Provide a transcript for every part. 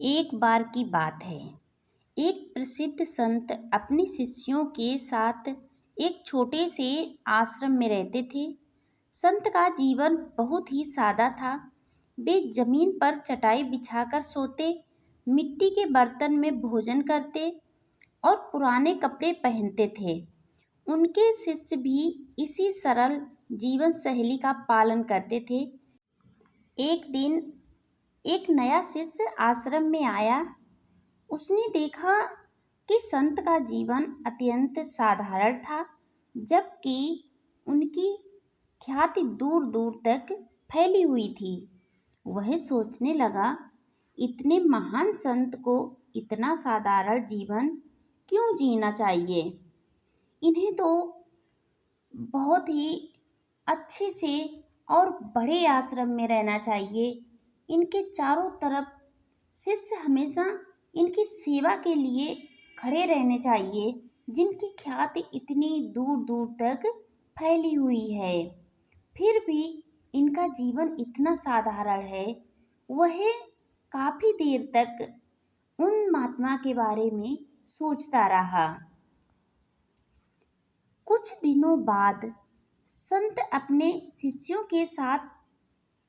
एक बार की बात है। एक प्रसिद्ध संत अपने शिष्यों के साथ एक छोटे से आश्रम में रहते थे। संत का जीवन बहुत ही सादा था। वे जमीन पर चटाई बिछाकर सोते, मिट्टी के बर्तन में भोजन करते और पुराने कपड़े पहनते थे। उनके शिष्य भी इसी सरल जीवन शैली का पालन करते थे। एक दिन एक नया शिष्य आश्रम में आया। उसने देखा कि संत का जीवन अत्यंत साधारण था, जबकि उनकी ख्याति दूर दूर तक फैली हुई थी। वह सोचने लगा, इतने महान संत को इतना साधारण जीवन क्यों जीना चाहिए। इन्हें तो बहुत ही अच्छे से और बड़े आश्रम में रहना चाहिए। इनके चारों तरफ शिष्य हमेशा इनकी सेवा के लिए खड़े रहने चाहिए, जिनकी ख्याति इतनी दूर दूर तक फैली हुई है। फिर भी इनका जीवन इतना साधारण है। वह काफी देर तक उन महात्मा के बारे में सोचता रहा। कुछ दिनों बाद संत अपने शिष्यों के साथ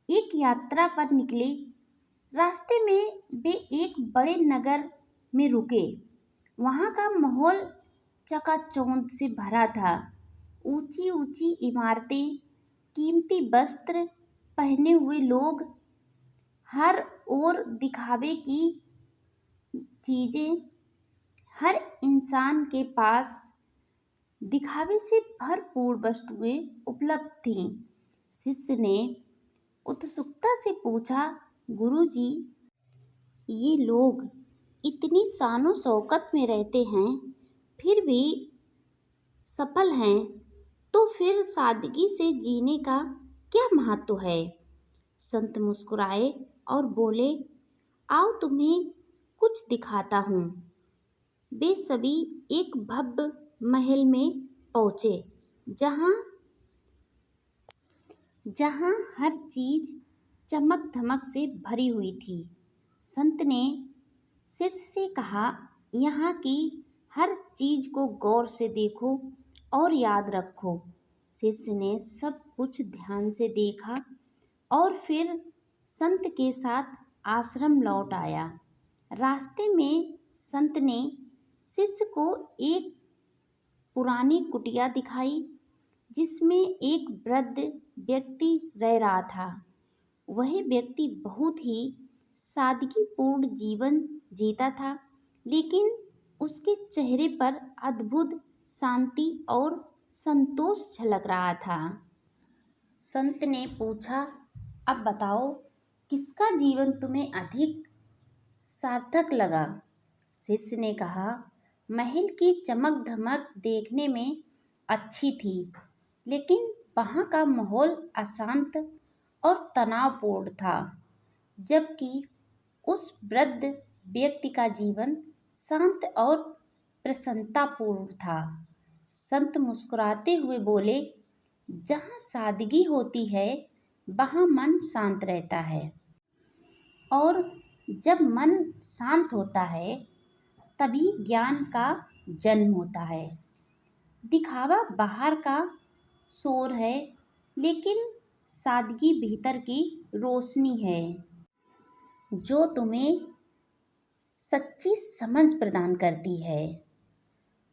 एक यात्रा पर निकले। रास्ते में वे एक बड़े नगर में रुके। वहाँ का माहौल चकाचौंध से भरा था। ऊंची ऊंची इमारतें, कीमती वस्त्र पहने हुए लोग, हर ओर दिखावे की चीजें। हर इंसान के पास दिखावे से भरपूर वस्तुएं उपलब्ध थीं। शिष्य ने उत्सुकता से पूछा, गुरुजी, ये लोग इतनी शानो शौकत में रहते हैं, फिर भी सफल हैं, तो फिर सादगी से जीने का क्या महत्व है। संत मुस्कुराए और बोले, आओ तुम्हें कुछ दिखाता हूँ। वे सभी एक भव्य महल में पहुँचे, जहाँ जहाँ हर चीज चमक धमक से भरी हुई थी। संत ने शिष्य से कहा, यहाँ की हर चीज को गौर से देखो और याद रखो। शिष्य ने सब कुछ ध्यान से देखा और फिर संत के साथ आश्रम लौट आया। रास्ते में संत ने शिष्य को एक पुरानी कुटिया दिखाई, जिसमें एक वृद्ध व्यक्ति रह रहा था। वह व्यक्ति बहुत ही सादगीपूर्ण जीवन जीता था, लेकिन उसके चेहरे पर अद्भुत शांति और संतोष झलक रहा था। संत ने पूछा, अब बताओ, किसका जीवन तुम्हें अधिक सार्थक लगा। शिष्य ने कहा, महल की चमक धमक देखने में अच्छी थी, लेकिन वहाँ का माहौल अशांत और तनावपूर्ण था, जबकि उस वृद्ध व्यक्ति का जीवन शांत और प्रसन्नतापूर्ण था। संत मुस्कुराते हुए बोले, जहाँ सादगी होती है, वहाँ मन शांत रहता है, और जब मन शांत होता है, तभी ज्ञान का जन्म होता है। दिखावा बाहर का शोर है, लेकिन सादगी भीतर की रोशनी है, जो तुम्हें सच्ची समझ प्रदान करती है।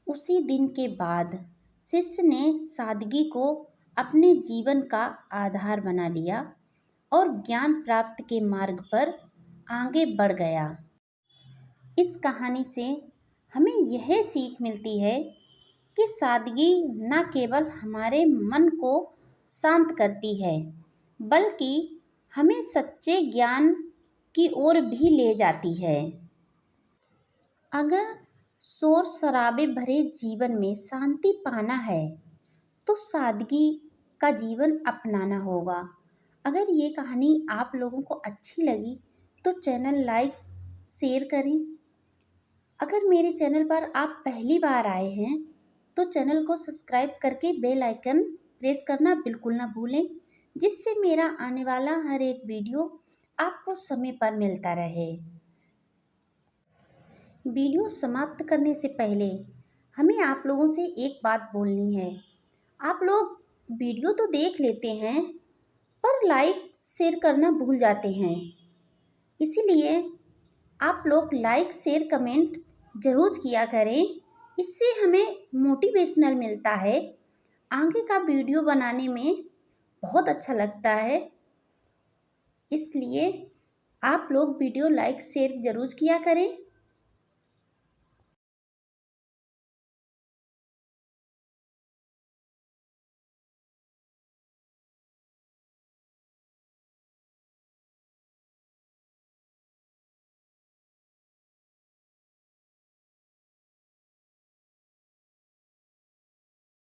उसी दिन के बाद शिष्य ने सादगी को अपने जीवन का आधार बना लिया और ज्ञान प्राप्ति के मार्ग पर आगे बढ़ गया। इस कहानी से हमें यह सीख मिलती है कि सादगी न केवल हमारे मन को शांत करती है, बल्कि हमें सच्चे ज्ञान की ओर भी ले जाती है। अगर शोर शराबे भरे जीवन में शांति पाना है, तो सादगी का जीवन अपनाना होगा। अगर ये कहानी आप लोगों को अच्छी लगी तो चैनल लाइक शेयर करें। अगर मेरे चैनल पर आप पहली बार आए हैं तो चैनल को सब्सक्राइब करके बेल आइकन प्रेस करना बिल्कुल ना भूलें, जिससे मेरा आने वाला हर एक वीडियो आपको समय पर मिलता रहे। वीडियो समाप्त करने से पहले हमें आप लोगों से एक बात बोलनी है। आप लोग वीडियो तो देख लेते हैं पर लाइक शेयर करना भूल जाते हैं। इसीलिए आप लोग लाइक शेयर कमेंट ज़रूर किया करें। इससे हमें मोटिवेशनल मिलता है, आगे का वीडियो बनाने में बहुत अच्छा लगता है। इसलिए आप लोग वीडियो लाइक शेयर ज़रूर किया करें।